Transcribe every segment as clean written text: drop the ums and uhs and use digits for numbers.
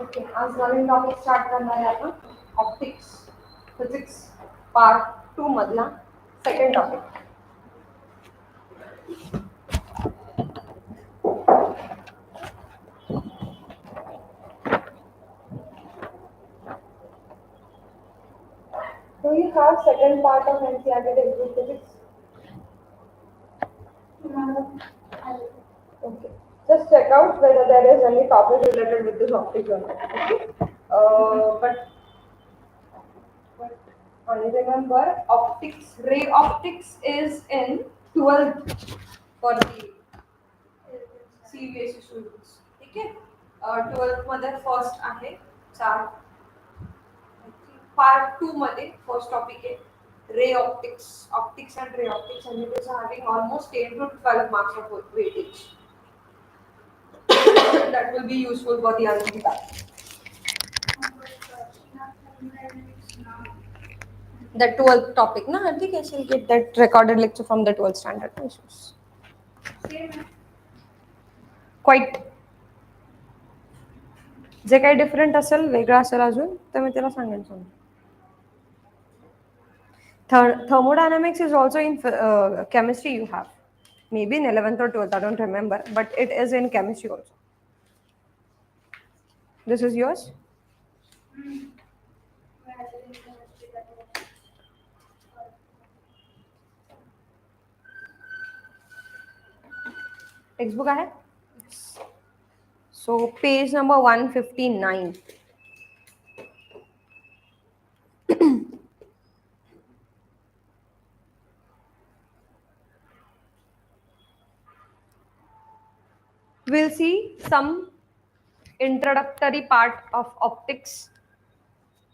Okay, आज नवीन topic start करणार आहे आपण ऑप्टिक्स फिजिक्स पार्ट 2 मधला second topic. Do you have second part of NCERT textbook physics? Okay. Just check out whether there is any topic related with this optics or not. Okay. But only remember, optics, ray optics is in 12th for the CBSE students. ठीक आहे. 12th मध्ये first आहे 4. Part 2 मध्ये first topic आहे ray optics, optics and ray optics, and it is having almost 10 to 12 marks of weightage. That will be useful for the other part. The 12th topic, na? I think I shall get that recorded lecture from the 12th standard. No issues. Quite. जे काही different असेल, वेगळं असेल अजून, तर मी त्याला सांगेन समजा. Thermodynamics is also in chemistry you have. Maybe in 11th or 12th, I don't remember, but it is in chemistry also. This is yours? Textbook है? So page number 159. We'll see some introductory part of optics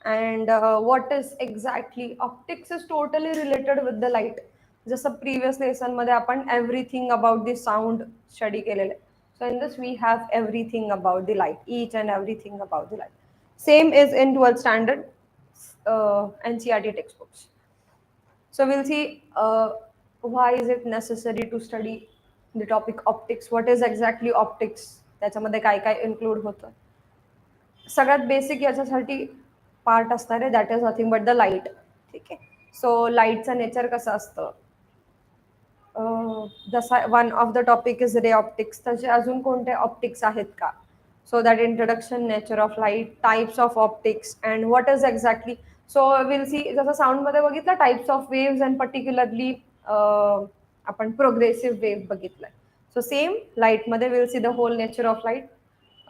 and what is exactly optics is totally related with the light. जसं previous lesson मध्ये आपण everything about the sound study केलेलं आहे. So in this we have everything about the light, each and everything about the light. Same is in 12th standard. NCRT textbooks. So we'll see why is it necessary to study the topic optics. What is exactly optics? त्याच्यामध्ये काय काय include होतं. सगळ्यात basic याच्यासाठी part असणार आहे that is nothing but the light. ठीक आहे. सो लाईटचं नेचर कसं असतं. जसा one of the topic is ray optics, तसे अजून कोणते ऑप्टिक्स आहेत का. So that introduction, nature of light, types of optics and what is exactly. So will see, जसं साऊंडमध्ये बघितलं types of waves and particularly आपण प्रोग्रेसिव्ह वेव्ह बघितलंय. सो सेम लाईटमध्ये will see the whole nature of light.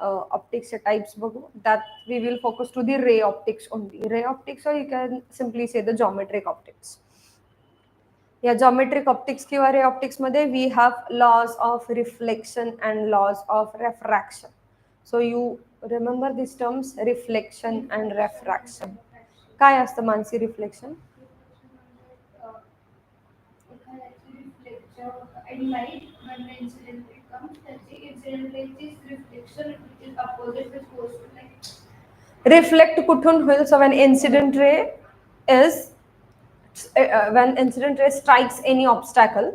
ऑप्टिक्सचे types बघू. That we will focus to the ray optics only. Ray optics or you can simply say the geometric optics. या geometric optics किंवा ray ऑप्टिक्समध्ये we have laws of reflection and laws of refraction. So you remember this terms, reflection and refraction. काय असतं Mansi reflection? In light, when the incident ray comes, that the incident ray is reflection, which is opposite which goes to light. Reflect कुठून होईल? So when incident ray is when incident ray strikes any obstacle,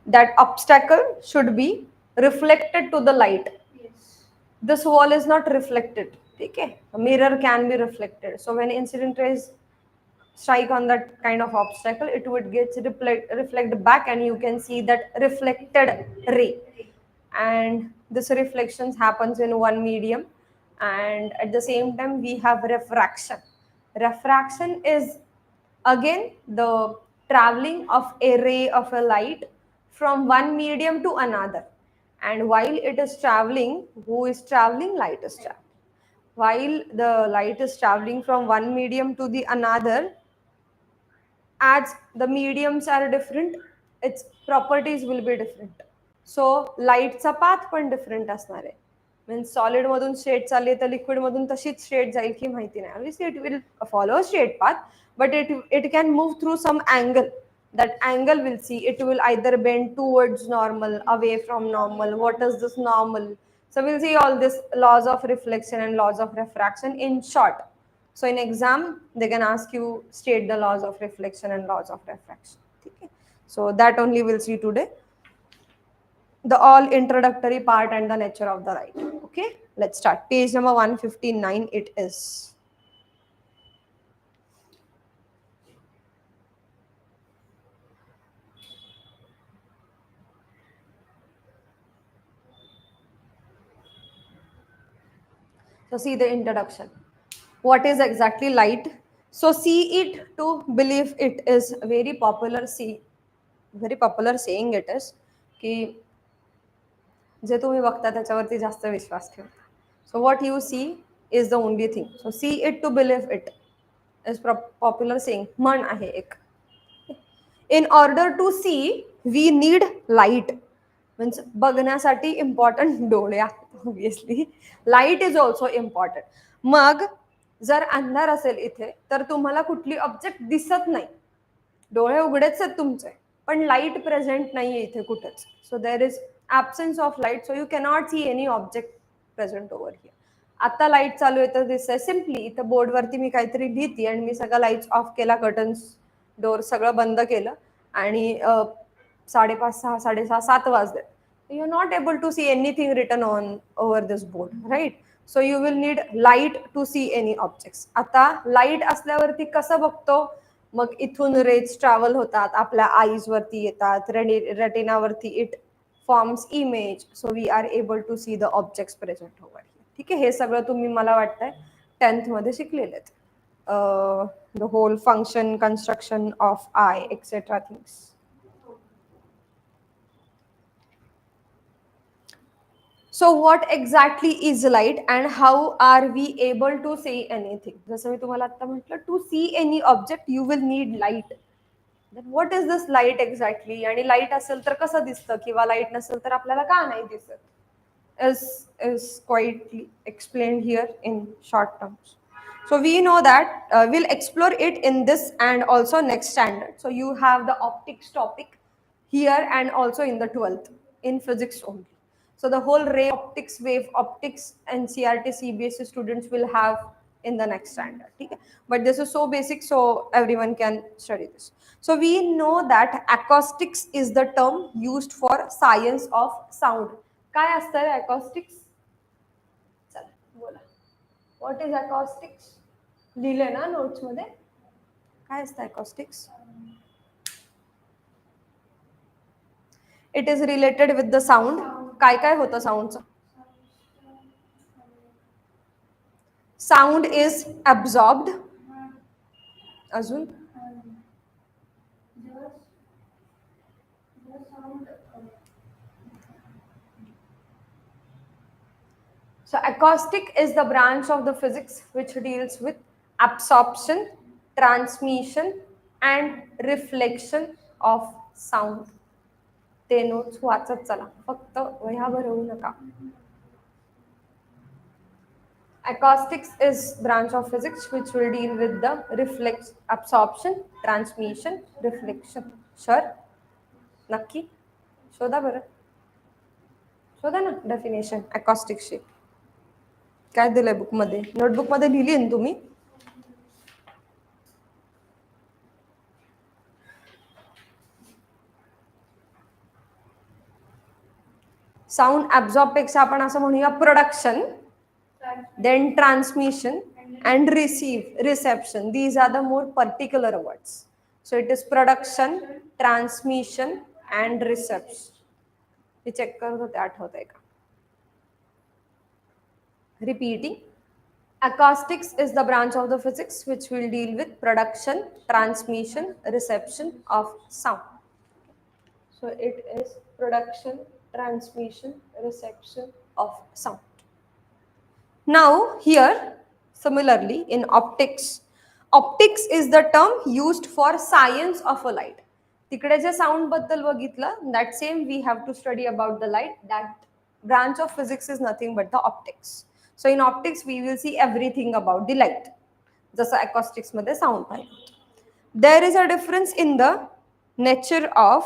that obstacle should be reflected to the light. Yes. This wall is not reflected. Okay, a mirror can be reflected. So when incident rays strike on that kind of obstacle, it would get reflect back, and you can see that reflected ray. And this reflections happens in one medium, and at the same time we have refraction. Refraction is again the traveling of a ray of a light from one medium to another. And while it is traveling, who is traveling? Light is traveling. While the light is traveling from one medium to the another, as the mediums are different, its properties will be different. सो लाईटचा path पण different असणार आहे. Means solid मधून straight चालली तर liquid मधून तशीच straight जाईल की माहिती नाही. Obviously it will follow straight path, but it can move through some angle. That angle we'll see, it will either bend towards normal, away from normal. What is this normal? So we'll see all this laws of reflection and laws of refraction in short. So in exam they can ask you state the laws of reflection and laws of refraction. Okay, so that only we'll see today, the all introductory part and the nature of the light. Okay, let's start. Page number 159 it is. So see the introduction. What is exactly light? So see it to believe it is very popular. See, very popular saying it is की जे तुम्ही बघता त्याच्यावरती जास्त विश्वास ठेवता. So what you see is the only thing. So see it to believe it is popular saying. म्हण आहे एक. In order to see we need light. Means बघण्यासाठी इम्पॉर्टंट डोळे आहेत obviously. Light is also important. मग जर अंधार असेल इथे तर तुम्हाला कुठली ऑब्जेक्ट दिसत नाही. डोळे उघडेच आहेत तुमचे, पण लाईट प्रेझेंट नाहीये इथे कुठेच. So there is absence of light, so you cannot see any object present over here. आता लाईट चालू आहे तर दिसतंय सिम्पली इथं बोर्डवरती मी काहीतरी लिहिते आणि मी सगळं लाईट्स ऑफ केला, कर्टन्स डोर सगळं बंद केलं आणि 5:30, 6, 6:30, 7 वाजले. You are not able to see anything written on over this board, right. So you will need light to see any objects. आता लाईट असल्यावरती कसं बघतो? मग इथून रेज ट्रॅव्हल होतात, आपल्या आईज वरती येतात, रेटिनावरती it forms image. So we are able to see the objects present over. ठीक आहे, हे सगळं तुम्ही मला वाटतंय 10th मध्ये शिकलेले आहेत. The whole function, construction of eye etcetera things. So what exactly is light and how are we able to see anything. जसं मी तुम्हाला आता म्हटलं, to see any object you will need light. What is this light exactly? आणि light असेल तर कसं दिसतं, किंवा लाईट नसेल तर आपल्याला का नाही दिसत, is quite explained here in short terms. So we know that we'll explore it in this and also next standard. So you have the optics topic here and also in the 12th in physics only. So the whole ray optics, wave optics, NCRT, CBSE students will have in the next standard. Okay? But this is so basic, so everyone can study this. So we know that acoustics is the term used for science of sound. काय असतं रे acoustics? चला बोला. What is acoustics? लिहिले ना notes मध्ये? काय असतं acoustics? It is related with the sound. काय काय होतं soundचं? Sound is absorbed. अजून the sound So acoustic is the branch of the physics which deals with absorption, transmission and reflection of sound. ते नोट्स वाचत चला, फक्त वह्या भरवू नका. Acoustics is branch of physics which will deal with the absorption, transmission, reflection. Sure? नक्की? शोधा बरं. शोधा ना डेफिनेशन acousticsची. काय दिलंय बुकमध्ये? नोटबुकमध्ये लिहिली ना तुम्ही? साऊंड ॲब्झॉर्ब पेक्षा आपण असं म्हणूया production, then transmission and reception. These are the more particular words. So it is production, transmission and reception. हे चेक करत होते, आठवतंय का? Repeating. Acoustics is the branch of the physics which will deal with production, transmission, reception of sound. So it is production, transmission, reception of sound. Now here, similarly in optics, optics is the term used for science of a light. तिकडे जे sound बद्दल बघितलं, that same we have to study about the light. That branch of physics is nothing but the optics. So in optics we will see everything about the light. जसं acoustics मध्ये sound पाहिजे. There is a difference in the nature of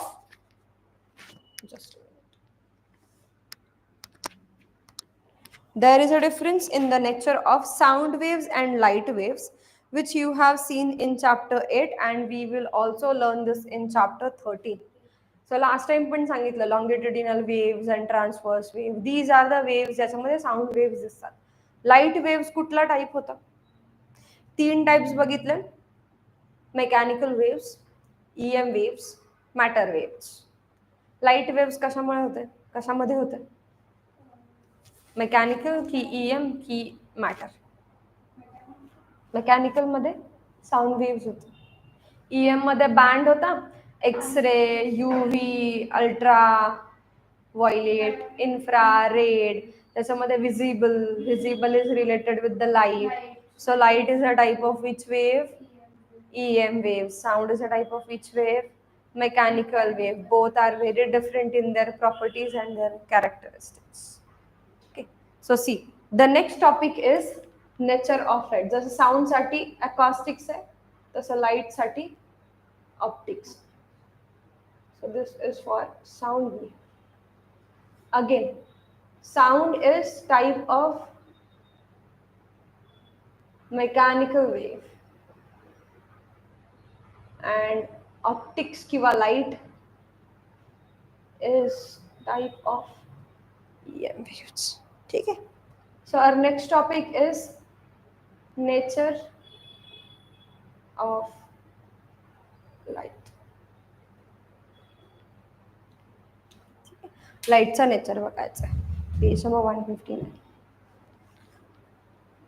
There is a difference in the nature of sound waves and light waves, which you have seen in chapter 8 and we will also learn this in chapter 13. So last time पण सांगितलं longitudinal waves and transverse waves. These are the waves ज्याच्यामध्ये sound waves दिसतात. Light waves कुठला type होता? 3 types बघितले. Mechanical waves, EM waves, matter waves. Light waves कशामुळे होते? कशामध्ये होते? मेकॅनिकल की EM की मॅटर? मेकॅनिकल मध्ये साऊंड वेव्स होते. EM मध्ये बँड होता, X ray, UV, ultraviolet, infrared. त्याच्यामध्ये visible is related with the light. So light is a type of which wave? EM wave. Sound is a type of which wave? Mechanical wave. Both are very different in their properties and their characteristics. Okay. So see, the next topic is nature of light. जसं sound साठी acoustics आहे, तसं light साठी optics. So this is for sound wave. Again, sound is type of mechanical wave and optics किंवा light is type of EM waves. ठीक है. So our next topic is nature of light. लाईटचा nature बघायचा आहे. Page number 159.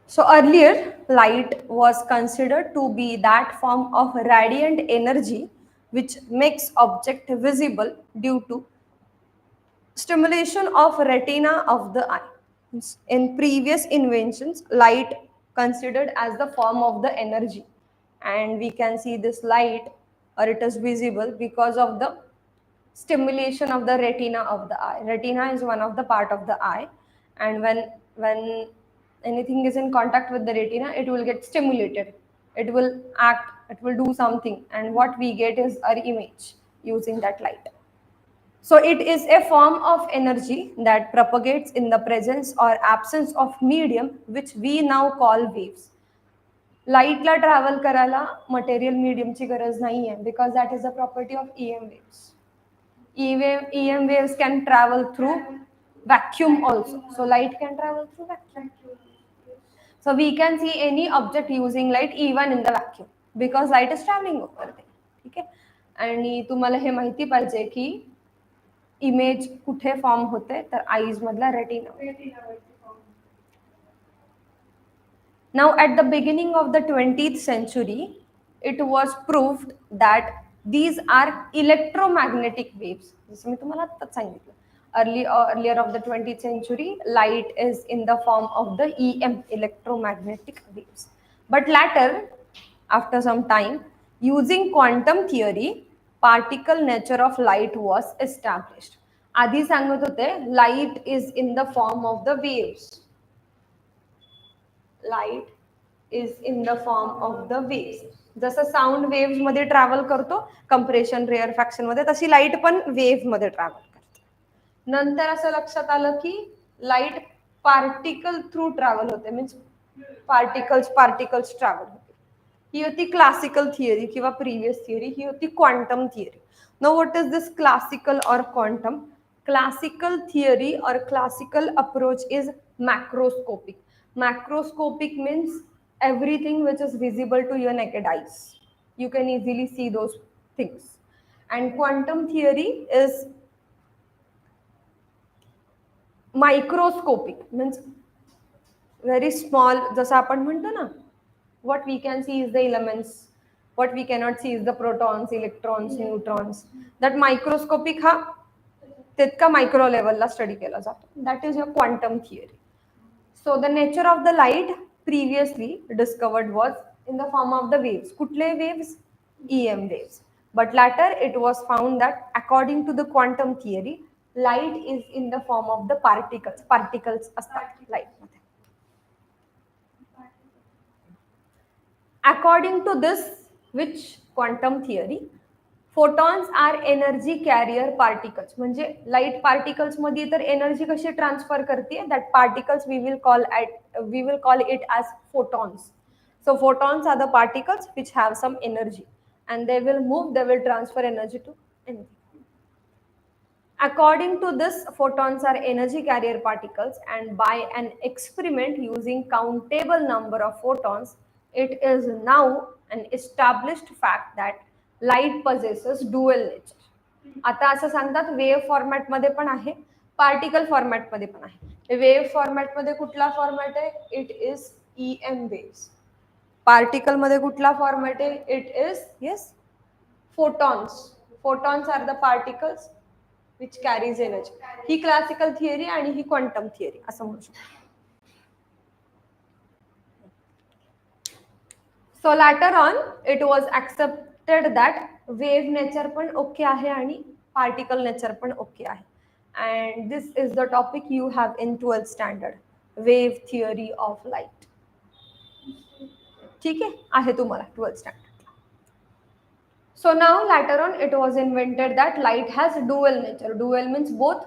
So earlier, light was considered to be that form of radiant energy which makes object visible due to stimulation of retina of the eye. In previous inventions, light considered as the form of the energy, and we can see this light or it is visible because of the stimulation of the retina of the eye. Retina is one of the part of the eye, and when anything is in contact with the retina, it will get stimulated. It will act, it will do something, and what we get is our image using that light. So it is a form of energy that propagates in the presence or absence of medium, which we now call waves. लाईटला travel करायला material मीडियमची गरज नाही आहे, because that is a property of EM waves. EM waves can travel through vacuum also. So light can travel through vacuum. So we can see any object using light even in the vacuum because light is traveling over there. ठीक आहे. आणि तुम्हाला हे माहिती पाहिजे की image कुठे form होते, तर आईज मधला retina. Now, at the beginning of the 20th century, it was proved that these are electromagnetic waves. जसं मी तुम्हाला आत्ताच सांगितलं. Earlier of the 20th century, light is in the form of the EM, electromagnetic waves. But later, after some time, using quantum theory, particle nature of light was established. आधी सांगत होते, light is in the form of the waves. Light is in the form of the waves. जसं sound waves मध्ये travel करतो compression रेअरफॅक्शन मध्ये, तशी light पण wave मध्ये ट्रॅव्हल करते. नंतर असं लक्षात आलं की लाईट पार्टिकल थ्रू ट्रॅव्हल होते, मीन्स पार्टिकल्स ट्रॅव्हल होते. ही होती क्लासिकल थिअरी किंवा प्रिव्हियस थिअरी. ही होती quantum theory. Know what is this classical और quantum? Classical theory or classical approach is macroscopic. Macroscopic means everything which is visible to your naked eyes. You can easily see those things. And quantum theory is microscopic, means very small. जसं आपण म्हणतो ना, what we can see is the elements, what we cannot see is the protons, electrons, neutrons. That microscopic हा तितका micro लेवलला study केला जातो. That is your quantum theory. So the nature of the light previously discovered was in the form of the waves. कुठले waves? EM waves. But later it was found that according to the quantum theory, light is in the form of the particles. Particles असतात light मध्ये. According to this, which quantum theory, photons are energy carrier particles. म्हणजे light particles मध्ये तर energy कशी transfer करते, that particles we will call it as photons. So photons are the particles which have some energy and they will move, they will transfer energy to anything. According to this, photons are energy carrier particles, and by an experiment using countable number of photons, it is now an established fact that light possesses dual nature. आता असं सांगतात wave format मध्ये पण आहे, particle format मध्ये पण आहे. Wave format मध्ये कुठला फॉर्मॅट आहे? It is EM waves. Particle मध्ये कुठला फॉर्मॅट आहे? It is yes photons. Photons are the particles which carries energy. ही क्लासिकल थिअरी आणि ही क्वांटम थिअरी असं म्हणू शकतो. So later on it was accepted that wave nature पण ओके आहे आणि पार्टिकल नेचर पण ओके आहे. And this is the topic you have in 12th standard, wave theory of light. ठीक आहे तुम्हाला 12th standard. So now later on it was invented that light has dual nature. Dual means both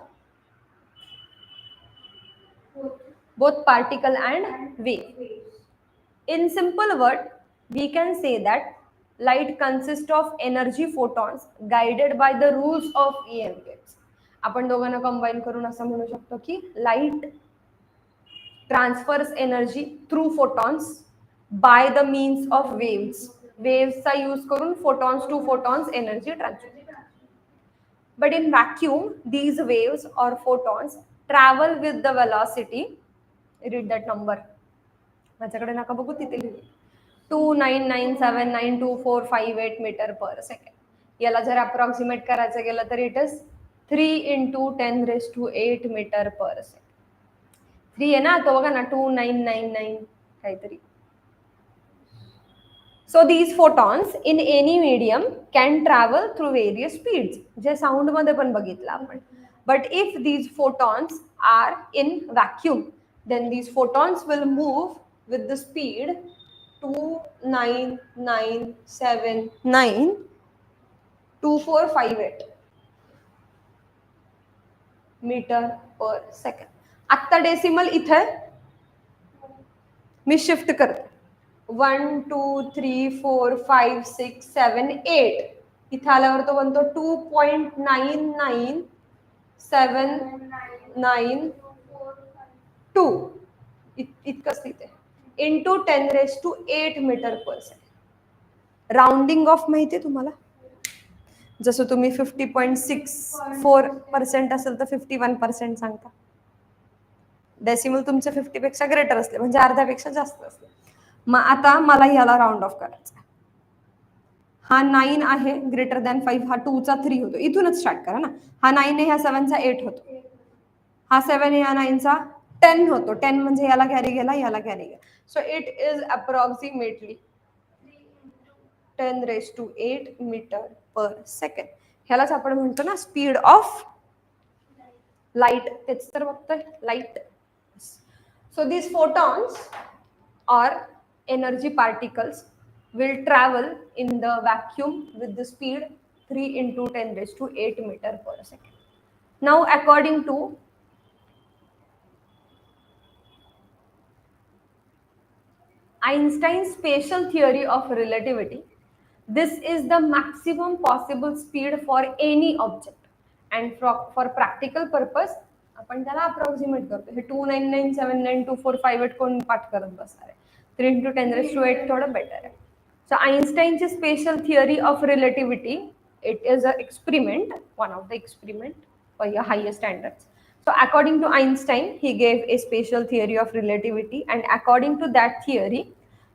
particle and wave. In simple word, we can say that light consists of energy photons guided by the rules of EM waves. आपण दोघांना combine करून असं म्हणू शकतो की light transfers energy through photons by the means of waves. वेव्सचा use करून photons to photons energy transfer. But in vacuum these waves or photons travel with the velocity, read that number, माझ्याकडे नका बघू, तिथे लिहिले 299792458 मीटर पर सेकंड. याला जर approximate करायचं गेलं तर it is 3 × 10⁸ metre per second. 3 आहे ना, तो बघा ना 2999 काहीतरी. So these photons in any medium can travel through various speeds. J sound मध्ये पण बघितलं आपण. But if these photons are in vacuum, then these photons will move with the speed 299792458 metre per second. आत्ता decimal इथे मी shift करते. 1 2 3 4 5 6 7 8. इथे आल्यावर तो बनतो 2.999792 इतकंच तिथे into 10⁸ metre per second. Rounding of माहिती आहे तुम्हाला? जसं तुम्ही 50.64% असेल तर 51% सांगता. डेसिमल तुमचे 50 पेक्षा ग्रेटर असले म्हणजे अर्ध्यापेक्षा जास्त असले. मग आता मला ह्याला राऊंड ऑफ करायचा. हा 9 आहे ग्रेटर दॅन 5, हा 2 चा 3 होतो. इथूनच स्टार्ट करा ना. हा 9 आहे, ह्या 7 चा 8 होतो. हा 7 आहे, ह्या 9 चा 10 होतो. 10 म्हणजे याला कॅरी गेला, याला कॅरी गेला. So it is approximately 10⁸ metre per second. ह्यालाच आपण म्हणतो ना स्पीड ऑफ लाईट. तेच तर बघतोय, light. So these photons or energy particles will travel in the vacuum with the speed 3 into 10⁸ meter per second. Now according to Einstein's special theory of relativity, this is the maximum possible speed for any object, and for practical purpose आपण त्याला approximate करतो. हे 299792458 कोण पाठ करत बसणार आहे? 3 into 10⁸ थोडं better आहे. So Einstein's special theory of relativity, it is an experiment, one of the experiment for your higher standards. So according to Einstein, he gave a special theory of relativity, and according to that theory,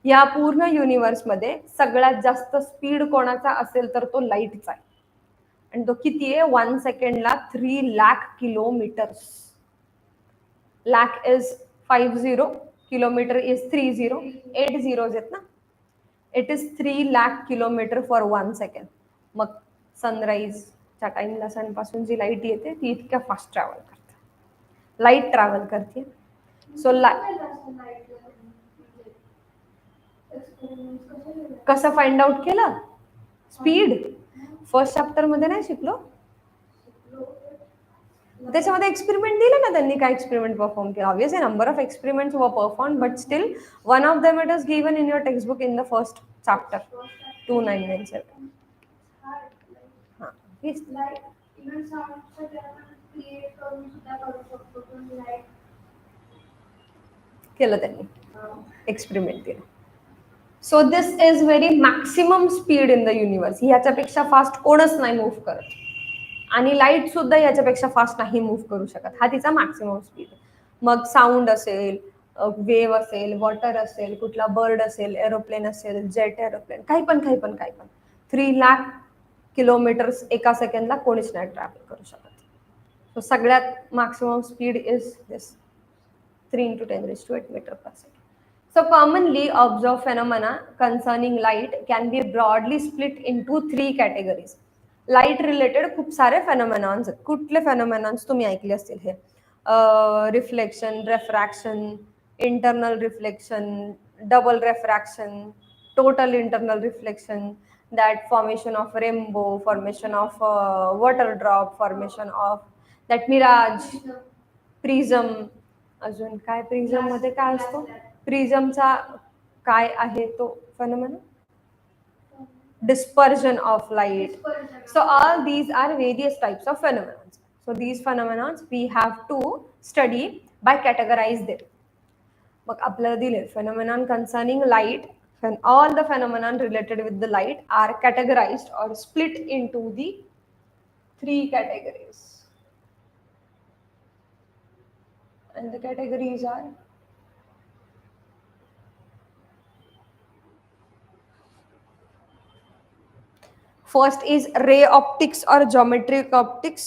या पूर्ण युनिवर्समध्ये सगळ्यात जास्त speed कोणाचा असेल तर तो लाईटचा आहे. आणि तो किती आहे? 1 सेकंडला 3 lakh kilometres. Lakh is 50, kilometre is 30, 8 zeros आहेत ना. It is 3 lakh kilometre for 1 second. मग सनराईजच्या टाइमला सनपासून जी लाईट येते ती इतक्या फास्ट ट्रॅव्हल करते. लाईट ट्रॅव्हल करते. सो कसं फाइंड आउट केलं स्पीड? फर्स्ट चॅप्टर मध्ये नाही शिकलो? त्याच्यामध्ये एक्सपेरिमेंट दिलं ना त्यांनी, काय एक्सपेरिमेंट परफॉर्म केला. Obviously number of experiments were perform, but still one of them it is given in your text book in the first chapter 2997. हां प्लीज. केलं त्यांनी, एक्सपेरिमेंट केलं. So this is very maximum speed in the universe. ह्याच्यापेक्षा fast कोणच नाही move करत, आणि light सुद्धा याच्यापेक्षा फास्ट नाही मूव्ह करू शकत. हा तिचा मॅक्सिमम स्पीड. मग साऊंड असेल, वेव्ह असेल, वॉटर असेल, कुठला बर्ड असेल, एरोप्लेन असेल, जेट एरोप्लेन, काही पण 3 लाख किलोमीटर्स एका सेकंडला कोणीच नाही ट्रॅव्हल करू शकत. सो सगळ्यात maximum speed is this 3 into 10⁸ meter per second. So commonly observed phenomena concerning light can be broadly split into 3 categories. Light related खूप सारे फेनोमेनॉन्स आहेत. कुठले फेनोमेनॉन्स तुम्ही ऐकले असतील? हे reflection, refraction, internal reflection, double refraction, total internal reflection, that formation of rainbow, formation of water drop, formation of that mirage, prism. अजून काय प्रिझम मध्ये काय असतो? प्रिझमचा काय आहे तो phenomena? Dispersion of light. So all these are various types of phenomena. So these phenomena we have to study by categorize them. मग आपल्याला दिले phenomenon concerning light, and all the phenomena related with the light are categorized or split into the 3 categories. And the categories are first is ray optics or geometric optics.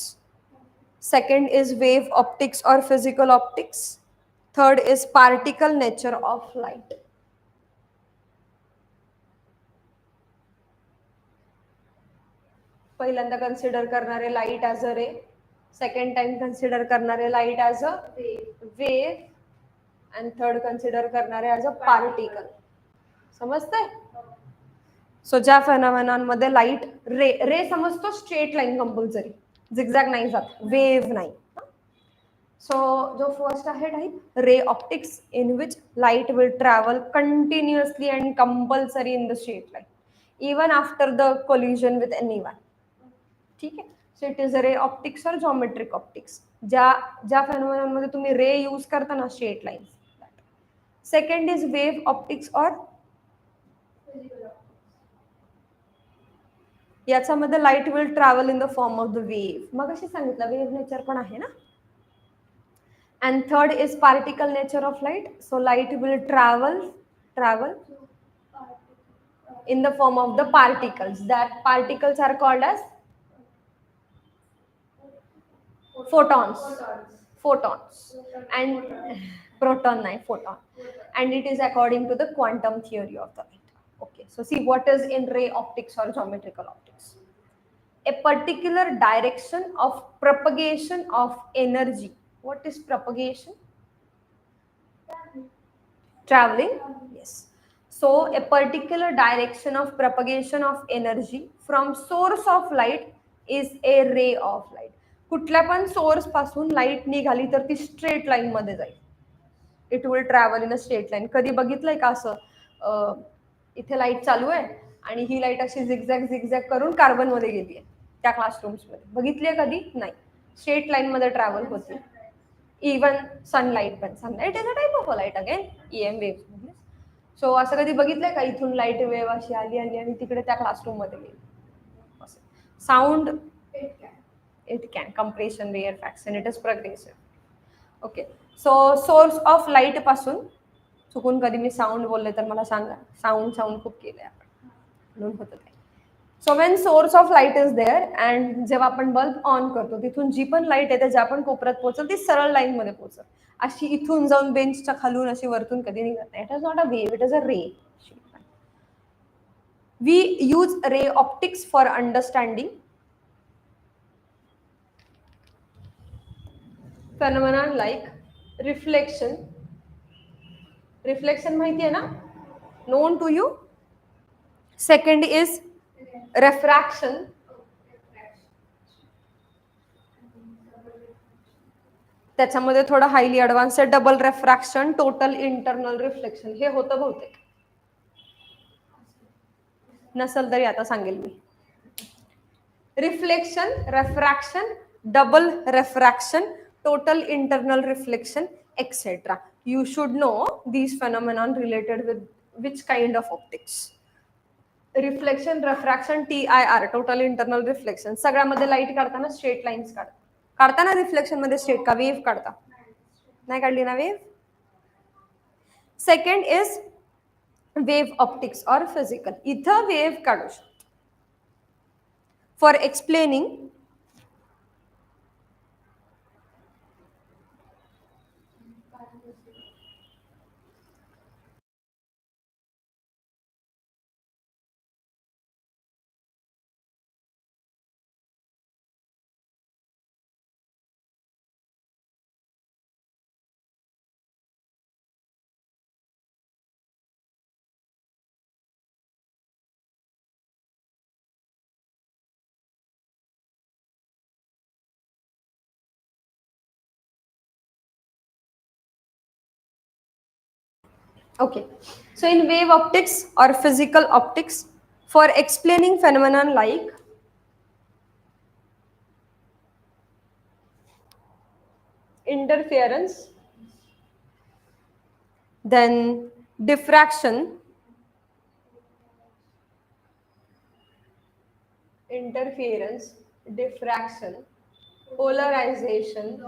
Second is wave optics or physical optics. Third is particle nature of light. पहिल्यांदा consider करणारे light as a रे, second time consider करणारे light as a wave, and third consider करणारे as a particle. समजतंय? सो ज्या फेनॉमेनॉनमध्ये light रे समजतो straight line compulsory, zigzag नाही जात, वेव्ह नाही. सो जो फर्स्ट आहे type ray optics in which light will travel continuously and compulsory in the straight line even after the collision with any one. ठीक आहे. सो इट इज अ रे optics और geometric optics. ज्या ज्या फेनोमेनॉनमध्ये तुम्ही रे यूज करता ना straight lines. Second is wave optics or याच्यामध्ये light will travel in the form of the wave. मग अशी सांगितलं वेव्ह नेचर पण आहे ना. And third is particle nature of light. So light will travel in the form of the particles. That particles are called as photons. Photons. And proton nahi, photon. And it is according to the quantum theory of the light. Okay, so see what is in ray optics or geometrical optics. A particular direction of propagation of energy. What is propagation? Traveling. Yes. So a particular direction of propagation of energy from source of light is a ray of light. कुठल्या पण source पासून light निघाली तर ती straight line मध्ये जाईल. It will travel in a straight line. कधी बघितलंय का असं इथे लाईट चालू आहे आणि ही लाईट अशी झिगझॅग झिगझॅग करून कार्बन मध्ये गेली आहे त्या क्लासरूम्स मध्ये बघितली आहे कधी? नाही. स्ट्रेट लाईन मध्ये ट्रॅव्हल होते. इवन सनलाईट पण. Sunlight is a type of a light again EM wave. So असं कधी बघितलंय का इथून लाईट वेव्ह अशी आली आली आणि तिकडे त्या क्लासरूम मध्ये गेली. Sound it can compression rare fraction it is progressive. Okay. So source of light पासून चुकून कधी मी साऊंड बोलले तर मला सांगा. साऊंड खूप केलंय आपण म्हणून होतं ते. So when source of light is there and जेव्हा आपण बल्ब ऑन करतो तिथून जी पण लाईट येते ज्या पण कोपऱ्यात पोहोचल ती सरळ लाईन मध्ये पोहोचल. अशी इथून जाऊन बेंचच्या खालून अशी वरतून कधी निघत नाही. It is not a wave, it is a ray. We use ray optics for understanding phenomenon like reflection. Reflection माहिती आहे ना? Known to you. Second is refraction. त्याच्यामध्ये थोडं हायली ॲडव्हान्स आहे double refraction, total internal reflection. हे होतं बहुतेक. नसेल तरी आता सांगेल मी. Reflection, refraction, double refraction, total internal reflection, etc. You should know these phenomenon related with which kind of optics. Reflection, refraction, TIR, total internal reflection. सगळ्यामध्ये लाईट काढताना स्ट्रेट लाईन्स काढताना रिफ्लेक्शन मध्ये स्ट्रेट का वेव्ह काढता? नाही काढली ना wave. Second is wave optics और फिजिकल. इथं वेव्ह काढू शकतो for explaining Okay, so in wave optics or physical optics, for explaining phenomenon like interference, then diffraction, interference, diffraction, polarization,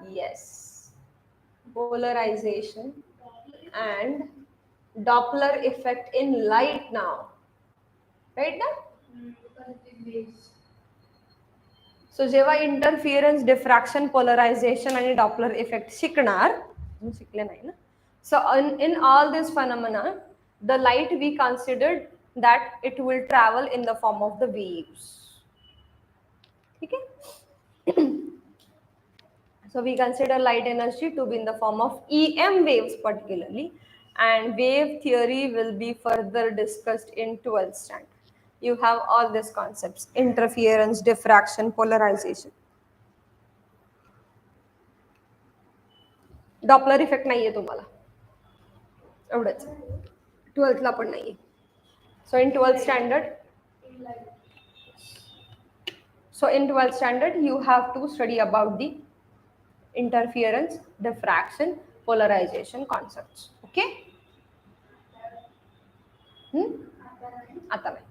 yes, polarization, and Doppler effect in light now. Right now? So जेव्हा interference, diffraction, polarisation आणि Doppler effect शिकणार, शिकले नाही ना. सो in all these phenomena, the light we considered that it will travel in the form of the waves. ठीक है? So we consider light energy to be in the form of EM waves particularly, and wave theory will be further discussed in 12th standard. You have all these concepts: interference, diffraction, polarization. Doppler effect नाहीये तुम्हाला, एवढंच. 12th पण नाहीये. सो इन 12th standard, you have to study about the interference, diffraction, polarization concepts. Okay? आता नाही.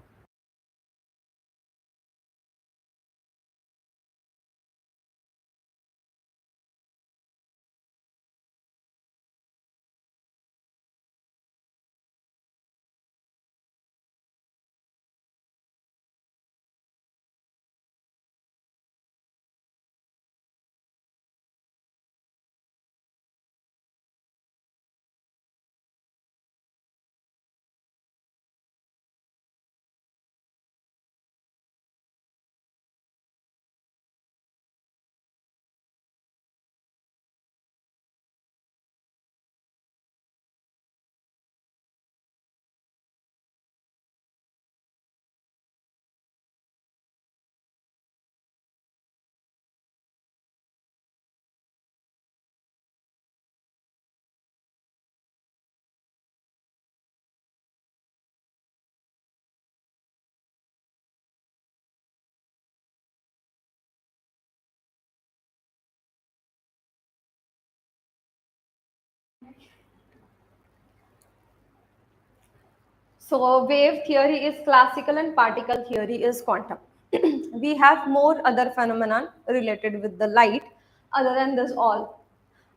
So wave theory is classical and particle theory is quantum. We have more other phenomena related with the light. Other than this, all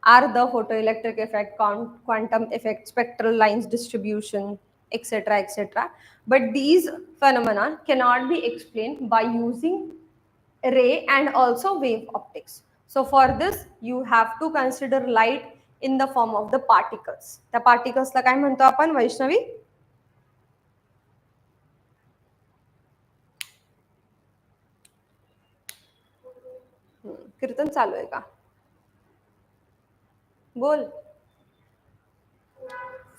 are the photoelectric effect, quantum effect, spectral lines distribution, etc., etc. But these phenomena cannot be explained by using ray and also wave optics. So for this, you have to consider light in the form of the particles. The particles ला काय म्हणतो आपण वैष्णवी? कीर्तन चालू आहे का? बोल.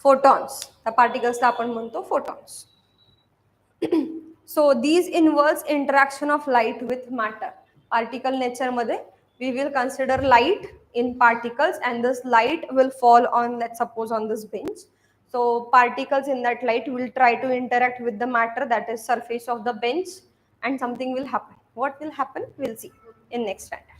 Photons. त्या पार्टिकल्सला आपण म्हणतो photons. So these involves interaction of light with matter. Particle nature मध्ये we will consider light in particles and this light will fall on, let's suppose, on this bench. So particles in that light will try to interact with the matter, that is surface of the bench, and something will happen. What will happen? We'll see in next standard.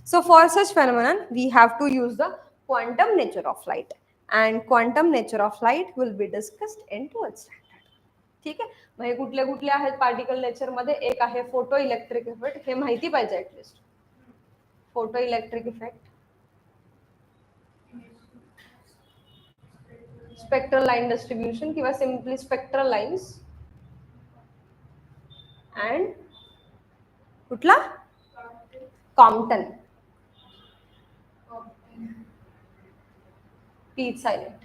So for such phenomenon, we have to use the quantum nature of light, and quantum nature of light will be discussed in 12th standard. ठीक आहे. मग हे कुठले कुठले आहेत particle nature मध्ये? एक आहे photo electric effect, हे माहिती पाहिजे at least. Photo electric effect, spectral line distribution किंवा सिम्पली स्पेक्ट्रल लाईन्स, अँड कुठला? कॉम्प्टन. पीच silent.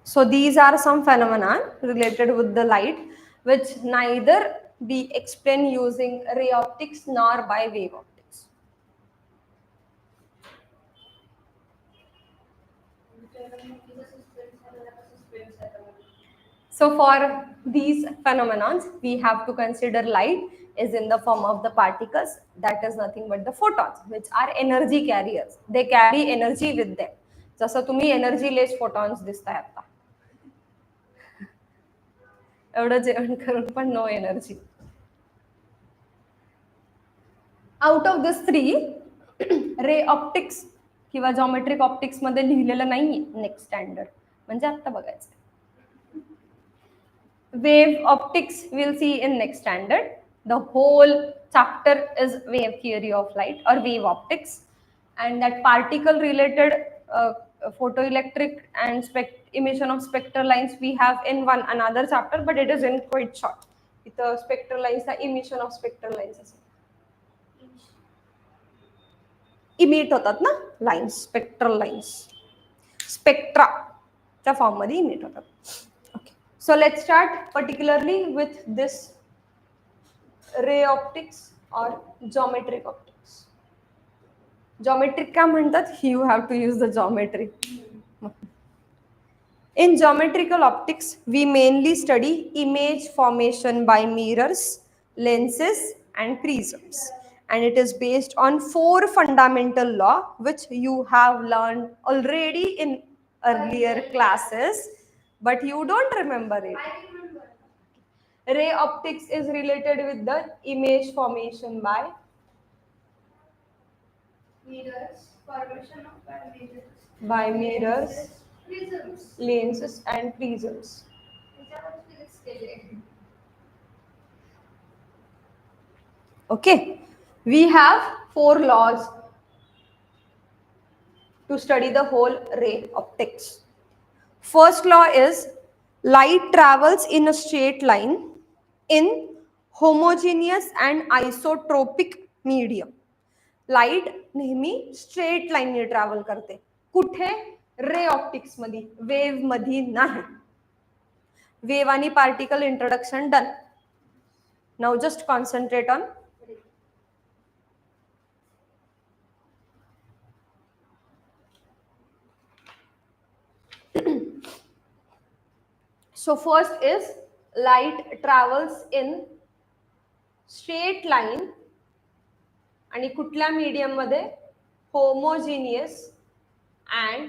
So these are some phenomena related with the light which neither be explained using ray optics nor by wave optics. So for these phenomena, we have to consider light is in the form of the particles, that is nothing but the photons, which are energy carriers. They carry energy with them. जसं तुम्ही energyless photons दिसताय आता, एवढं जेवण करून पण no energy. Out of this 3 ray optics किंवा geometric optics मध्ये लिहिलेलं नाही नेक्स्ट स्टँडर्ड, म्हणजे आता बघायचं. Wave optics we'll see in next standard. The whole chapter is wave theory of light or wave optics, and that particle related photoelectric and emission of spectral lines we have in one another chapter, but it is in quite short. The spectral lines, the emission of spectral lines emit होतात ना lines, spectral lines spectra च्या form मध्ये emit होतात. Okay, so let's start particularly with this ray optics or geometric optics. Geometric का म्हणतात? You have to use the geometry. In geometrical optics, we mainly study image formation by mirrors, lenses, and prisms. and it is based on 4 fundamental law which you have learned already in earlier classes, but you don't remember it. I remember. Ray optics is related with the image formation Mirrors, formation of by mirrors, prisms. lenses and prisms. त्याच्यावर physics केले. Okay, we have 4 laws to study the whole ray optics. First law is light travels in a straight line in homogeneous and isotropic medium. Light नेहमी straight लाईनने travel करते. कुठे? रे optics मध्ये, wave मध्ये नाही. Wave आणि particle introduction done. Now just concentrate on so first is light travels in straight line आणि कुठल्या मीडियम मध्ये? Homogeneous and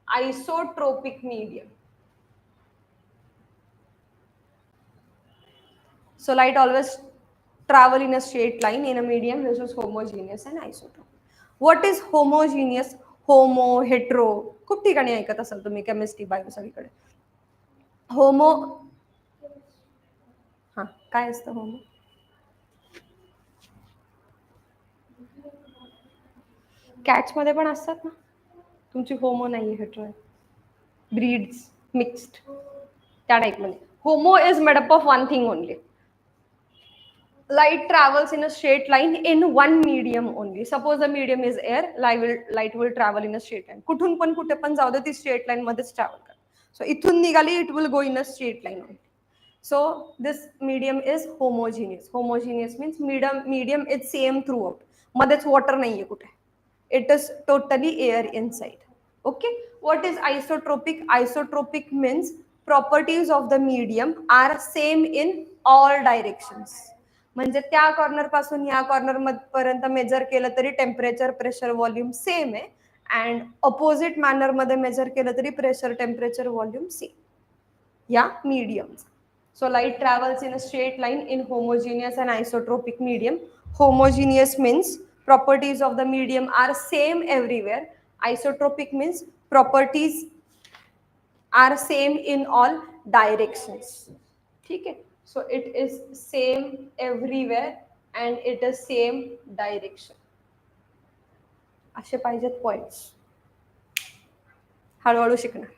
isotropic medium. So light always travel in a straight line in a medium which is homogeneous and isotropic. What is homogeneous? Homo, hetero खूप ठिकाणी ऐकत असाल तुम्ही chemistry bio सगळीकडे. होमो हा काय असतं होमो? कॅट्स मध्ये पण असतात ना. तुमची होमो नाही हेट्रो आहे. ब्रीड्स मिक्स्ड त्या टाइप मध्ये. Homo is made up of one thing only. Light travels in a straight line in one medium only. Suppose the medium is air, light will travel in a straight line. कुठून पण कुठे पण जाऊ दे ती straight line मध्येच travel कर. So इथून निघाली it will go in a straight line only. So this medium is homogeneous. Homogeneous means medium is same throughout. मध्येच water नाहीये कुठे. It is totally air inside. Okay. What is isotropic? Isotropic means properties of the medium are same in all directions. म्हणजे त्या corner पासून या corner पर्यंत measure केलं तरी टेम्परेचर प्रेशर व्हॉल्यूम सेम आहे अँड अपोजिट मॅनर मध्ये मेजर केलं तरी प्रेशर टेम्परेचर व्हॉल्यूम सेम या मीडियमचा. So light travels in a straight line in homogeneous and isotropic medium. Homogeneous means properties of the medium are same everywhere. Isotropic means properties are same in all directions. ठीक है. So it is same everywhere and it is same direction. असे पाहिजेत points. हळूहळू शिकणार.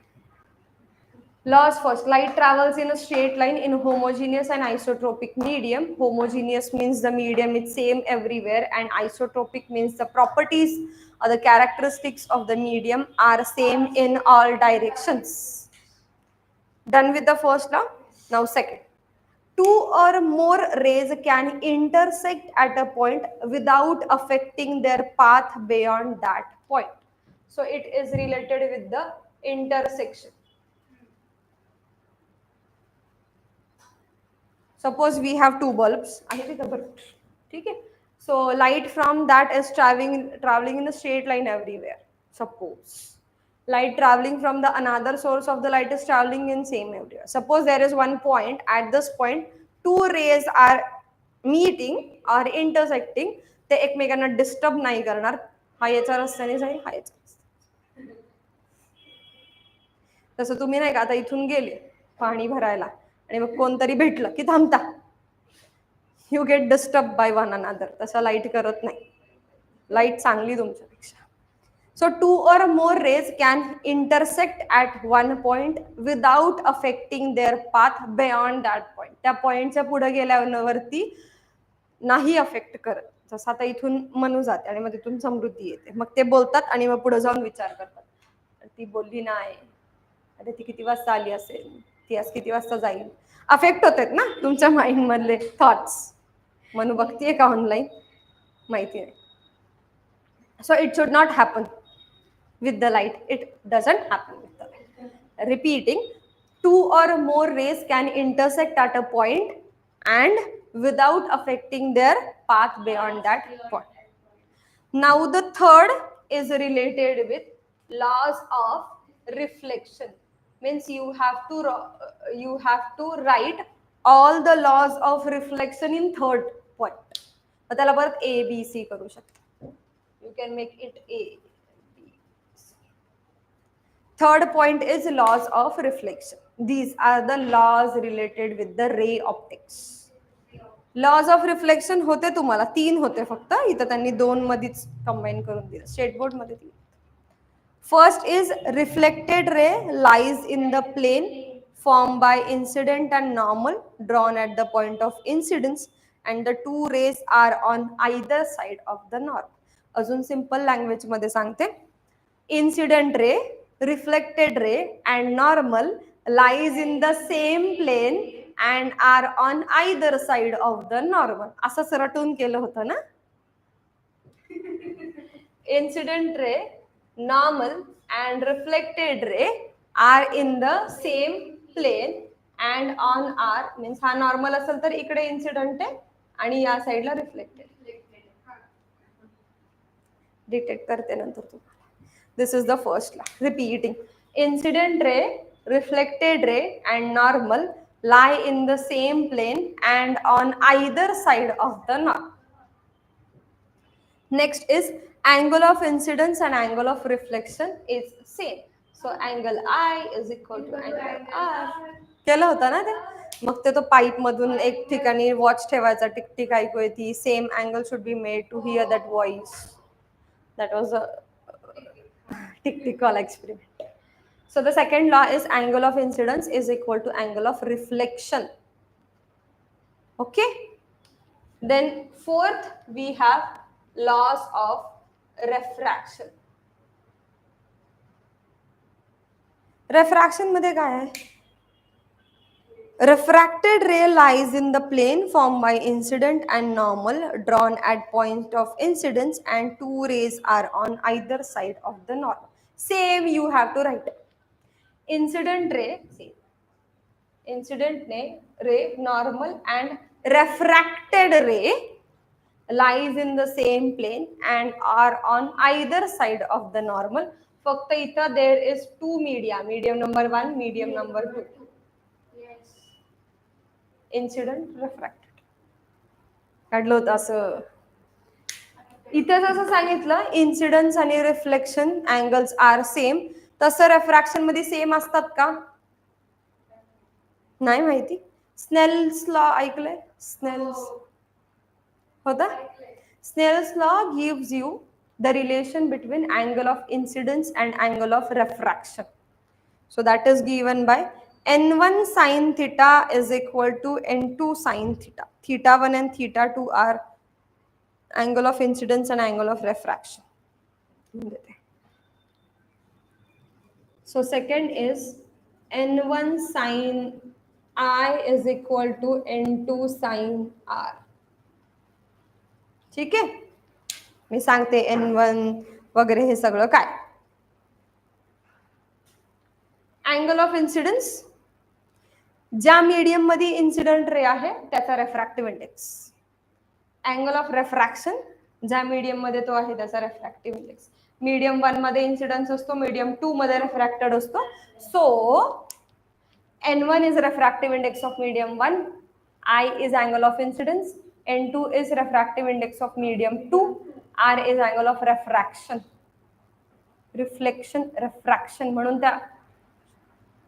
Laws first. Light travels in a straight line in homogeneous and isotropic medium. Homogeneous means the medium is same everywhere and isotropic means the properties or the characteristics of the medium are same in all directions. Done with the first law? Now second. Two or more rays can intersect at a point without affecting their path beyond that point. So it is related with the intersection. Suppose we have two bulbs. Okay. So light from that is traveling in a straight line everywhere. Suppose light traveling from the another source of the light is traveling in same area. Suppose there is one point. At this point, two rays are meeting or intersecting. ते एकमेकांना disturb नाही करणार. हा याच्या रस्त्याने जाईल, हा याच्या रस्त्याने. तसं तुम्ही नाही का आता इथून गेले पाणी भरायला आणि मग कोणतरी भेटलं की थांबता. You get disturb by one another. तसं लाईट करत नाही. लाईट चांगली तुमच्यापेक्षा. So two or more rays can intersect at one point without affecting their path beyond that point. त्या पॉइंटच्या पुढे गेल्यावरती नाही अफेक्ट करत. जसं आता इथून मनू जाते आणि मग तिथून समृद्धी येते. मग ते बोलतात आणि मग पुढे जाऊन विचार करतात. ती बोलली नाही. अरे ती किती वाजता आली असेल, ती आज किती वाजता जाईल. अफेक्ट होतात ना तुमच्या माइंड मधले थॉट्स. मनू बघतीये का ऑनलाईन माहिती नाही. So it should not happen with the light. It doesn't happen with the light. Repeating, two or more rays can intersect at a point and without affecting their path beyond that point. Now the third is related with laws of reflection. Means you have to write all the laws of reflection in third point. मग त्याला परत A B C करू शकता. You can make it A B C. Third point is laws of reflection. These are the laws related with the ray optics. Laws of reflection होते तुम्हाला 3 होते फक्त, इथं त्यांनी 2 मध्येच कंबाईन करून दिलं स्टेट बोर्ड मध्ये. First is reflected ray lies in the plane form by incident and normal drawn at the point of incidence and the two rays are on either side of the normal. अजून simple language मध्ये सांगते. Incident ray, reflected ray and normal lies in the same plane and are on either side of the normal. असंच रटून केलं होतं ना. Incident ray, normal and reflected ray are in the same plane and on r means हा normal असेल तर इकडे incident आहे आणि या साईडला रिफ्लेक्टेड. डिटेक्ट करते नंतर तुम्हाला. This is the first law. Repeating. Incident ray, reflected ray and normal lie in the same plane and on either side of the norm. Next is angle of incidence and angle of reflection is same. So angle I is equal to angle R. केलं होतं ना ते. मग ते तो pipe मधून एक ठिकाणी watch ठेवायचा, टिकटिक ऐकू येते. Same angle should be made to hear that voice. That was a tick-tick-call experiment. So the second law is angle of incidence is equal to angle of reflection. Okay. Then fourth we have laws of refraction. Refraction मध्ये काय आहे? Refracted ray lies in the plane formed by incident and normal drawn at point of incidence and two rays are on either side of the normal. Same you have to write. Incident ray, see, incident ray, normal and refracted ray lies in the same plane and are on either side of the normal. फक्त इथं there is two media, medium number 1, medium number 2. Incident refracted काढलं होतं असं. इथं जसं सांगितलं incidence आणि reflection angles are same, तसं रेफ्रॅक्शन मध्ये सेम असतात का नाही माहिती. स्नेल्स लॉ ऐकलंय? स्नेल्स होता. Snell's law gives you the relation between angle of incidence and angle of refraction. So that is given by n1 sin theta is equal to n2 sin theta. Theta 1 and theta 2 are angle of incidence and angle of refraction. So second is n1 sin I is equal to n2 sin r. ठीक आहे. मी सांगते n1 वगैरे हे सगळं काय. Angle of incidence, ज्या medium मध्ये incident ray आहे त्याचा रेफ्रॅक्टिव्ह इंडेक्स. अँगल ऑफ रेफ्रॅक्शन, ज्या मीडियम मध्ये तो आहे त्याचा रेफ्रॅक्टिव्ह इंडेक्स. मीडियम 1 मध्ये इन्सिडन्स असतो, मीडियम 2 मध्ये रेफ्रॅक्टेड असतो. सो n1 is refractive index of medium 1, I is angle of incidence, n2 is refractive index of medium 2, r is angle of refraction. Reflection refraction म्हणून त्या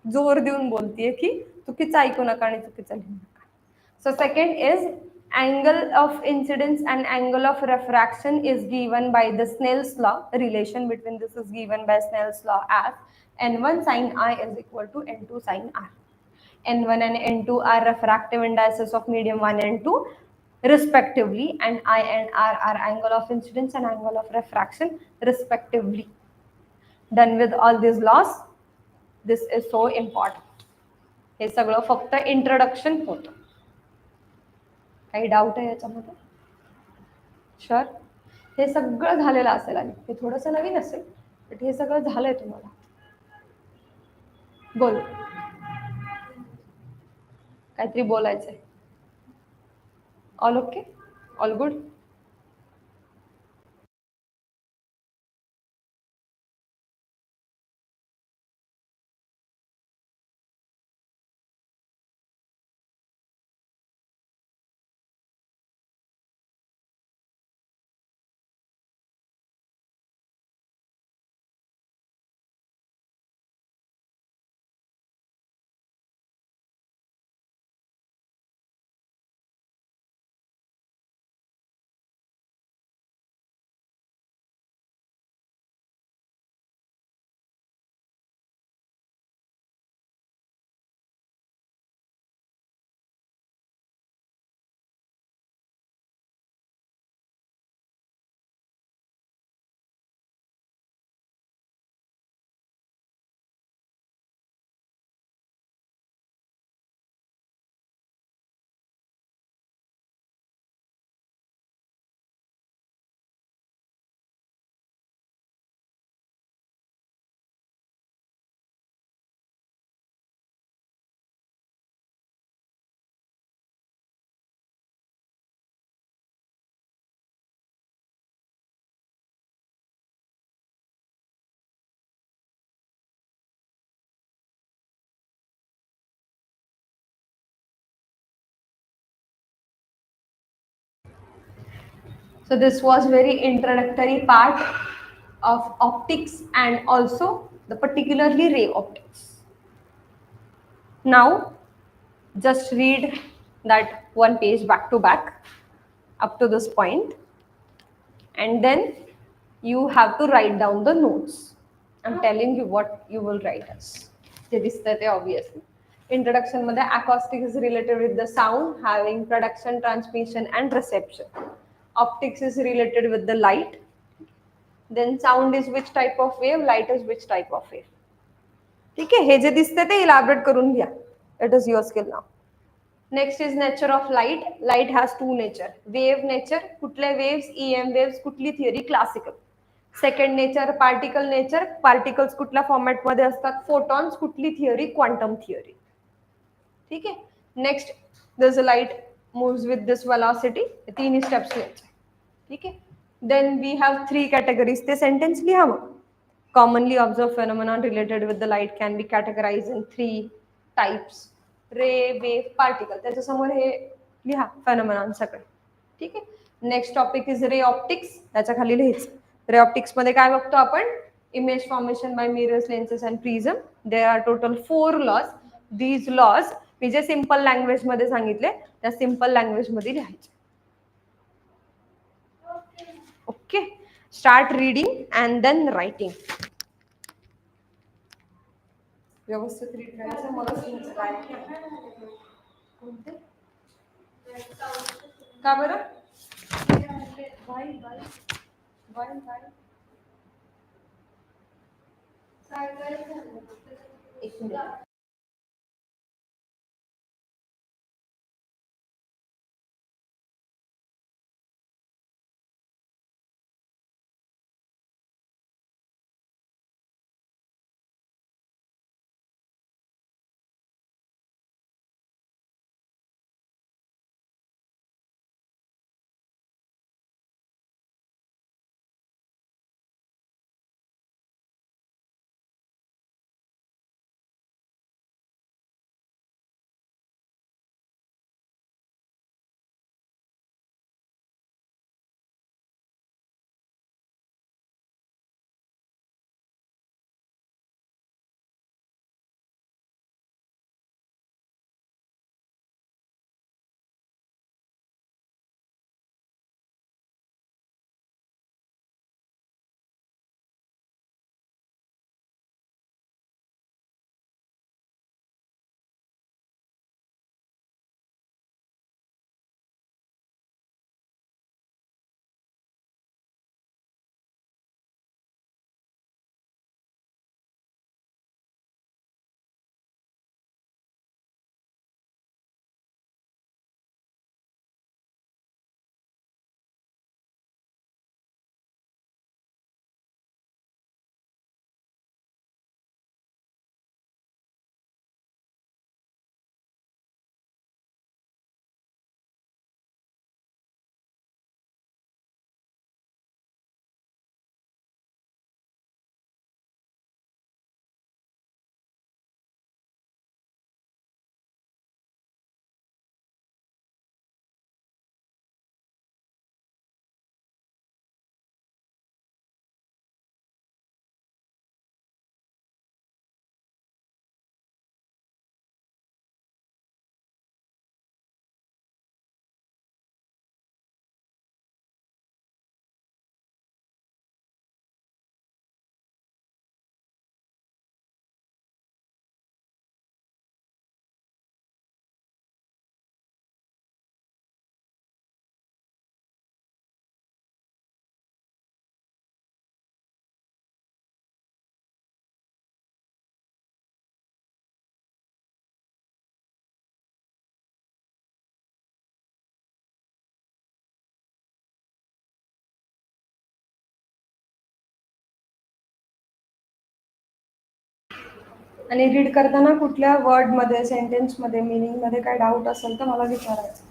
जोर देऊन बोलतीये की चुकीचं ऐकू नका आणि चुकीचं लिहू नका. So second is angle of incidence and angle of refraction is given by the Snell's law. Relation between this is given by Snell's law as n1 sin I is equal to n2 sin r. n1 and n2 are refractive indices of medium 1 and 2 respectively, and I and r are angle of incidence and angle of refraction respectively. Done with all these laws. This is so important. हे सगळं फक्त introduction होतं. काही doubt आहे याच्यामध्ये? Sure? हे सगळं झालेलं असेल आणि हे थोडंसं नवीन असेल, बट हे सगळं झालंय तुम्हाला. बोल, काहीतरी बोलायचंय. All okay? All good? So this was very introductory part of optics and also the particularly ray optics. Now just read that one page back to back up to this point, and then you have to write down the notes. I'm telling you what you will write as. ते दिसतंय ते obviously. Introduction मध्ये acoustic is related with the sound having production, transmission and reception. Optics is related with the light. Then sound is which type of wave, light is which type of wave. ठीक आहे, हे जे दिसतंय ते elaborate करून घ्या. It is your skill now. Next is nature of light. Light has two nature. Wave nature, कुठले waves, EM waves, कुठली theory, classical. Second nature, particle nature. Particles कुठल्या format मध्ये असतात, photons, कुठली theory, quantum theory. ठीक आहे. Next, there's a light moves with this velocity. तीन steps घ्यायचे. ठीक आहे. Then we have three categories. ते sentence लिहा मग. Commonly observed phenomena related with the light can be categorized in three types. Ray, wave, particle. त्याच्यासमोर हे लिहा phenomenon सगळे. ठीक आहे. Next topic is ray optics. त्याच्या खाली लिहायचं. रे ऑप्टिक्स मध्ये काय बघतो आपण, image formation by mirrors, lenses and prism. There are total 4 laws. These laws मी जे सिम्पल लँग्वेज मध्ये सांगितले त्या सिम्पल लँग्वेज मध्ये लिहायचे. Okay. Start reading and then writing. व्यवस्थित रीड करायचं. मला काय कोणते का बरं बाय बाय बाय बाय एक मिनिट. आणि रीड करताना कुठल्या वर्ड मध्ये, सेंटेन्स मध्ये, मीनिंग मध्ये काय डाऊट असेल तर मला विचारायचं.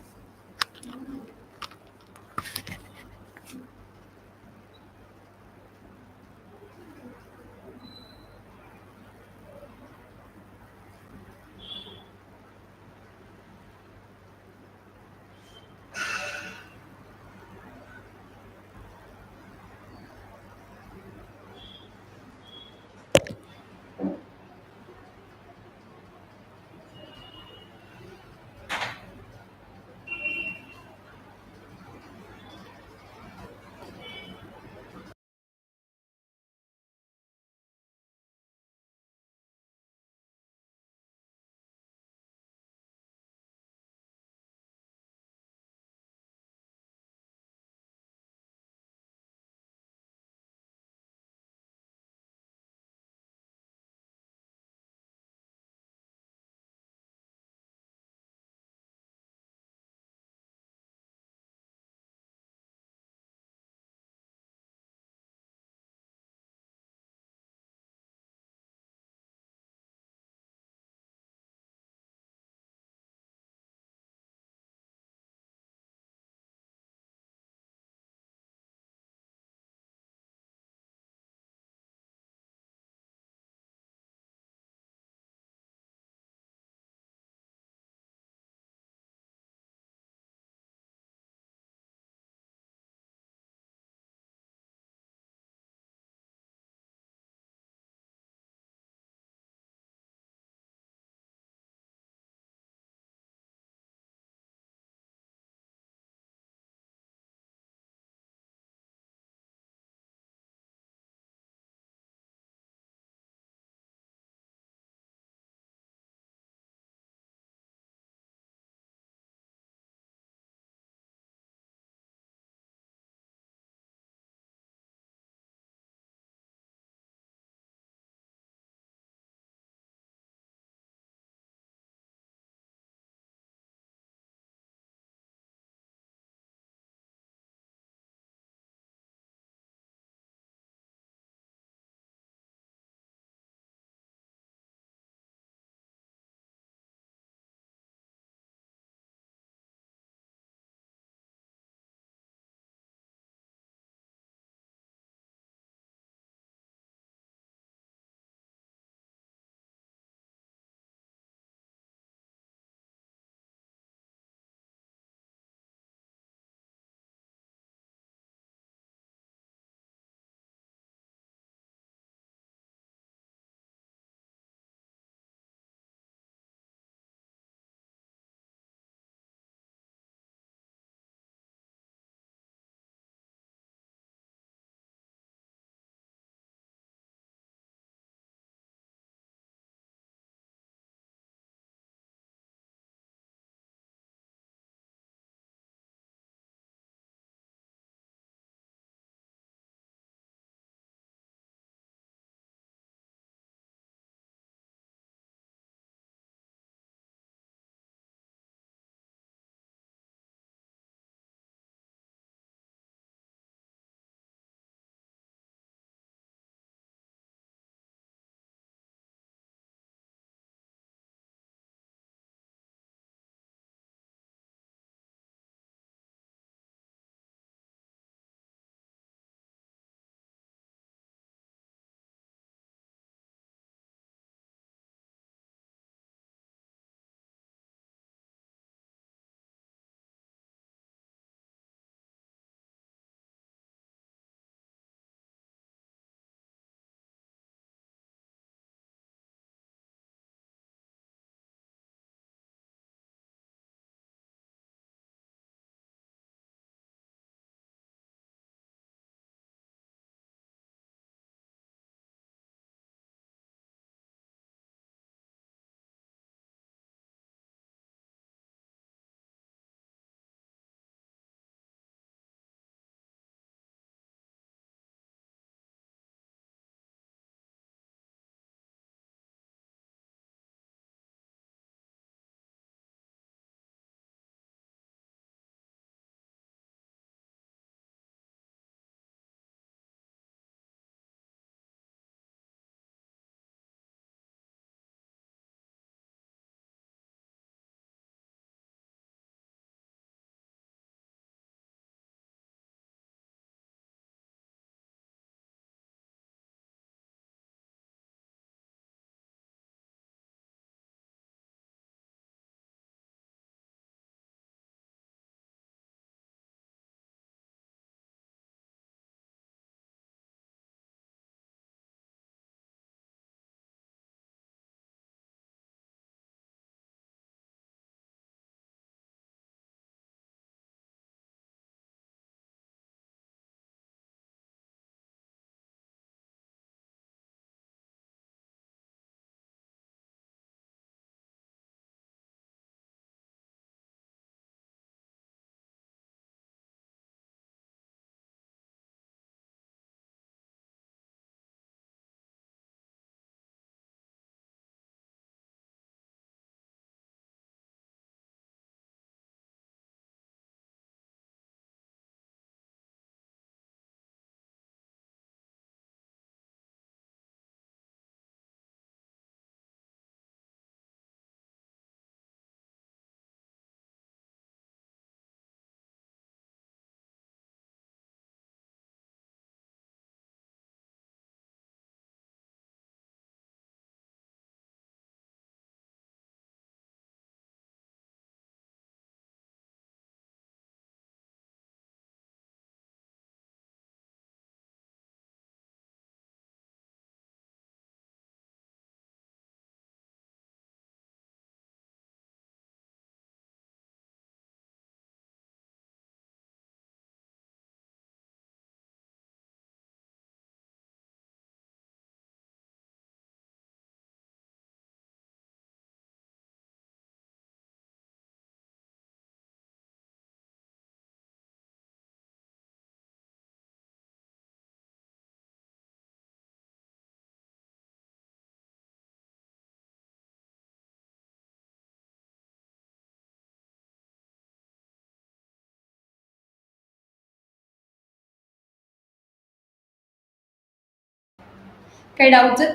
काही डाऊट आहेत?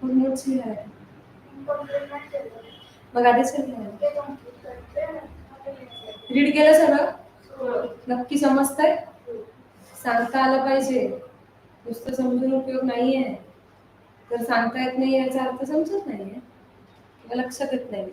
मग नोट्स लिहायला मग आधीच रीड केलं सगळं नक्की समजतंय सांगता आलं पाहिजे नुसतं समजून उपयोग नाहीये जर सांगता येत नाही याचा अर्थ समजत नाहीये किंवा लक्षात येत नाही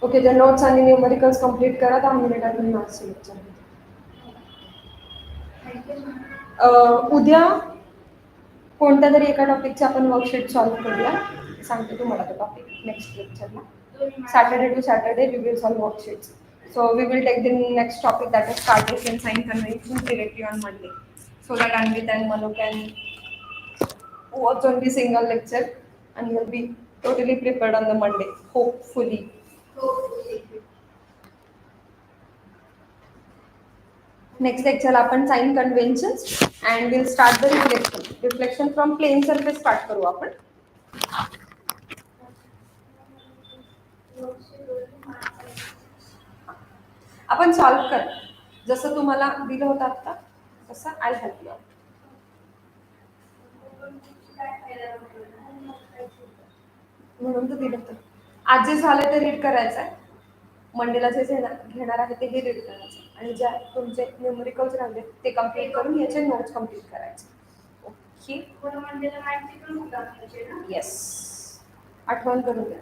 ओके तर नोट्स आणि न्यूमरिकल्स कम्प्लीट करा 10 मिनिटात मी मॅथ्स लेक्चर उद्या कोणत्या तरी एका टॉपिकचे आपण वर्कशीट सॉल्व्ह करूया सांगते तुम्हाला तो टॉपिक नेक्स्ट लेक्चरला Saturday to Saturday we will solve worksheets so we will take the next topic that is Cartesian sign convention directly on Monday so that Anvit and Manu can watch on the single lecture and will be totally prepared on the Monday hopefully. Next lecture आपण sign conventions and we'll start the reflection from plane surface start करू आपण आपण solve कर जसं तुम्हाला दिलं होतं आता तसं आय हेल्प यू म्हणून तर दिलं तर आज जे झालं ते रीड करायचं आहे मंडेला जे घेणार आहे ते हे रीड करायचं आणि ज्या तुमचे न्यूमरिकल्स राहिले ते कम्प्लीट करून याचे नोट्स कम्प्लीट करायचे ओके येस आठवण करून द्या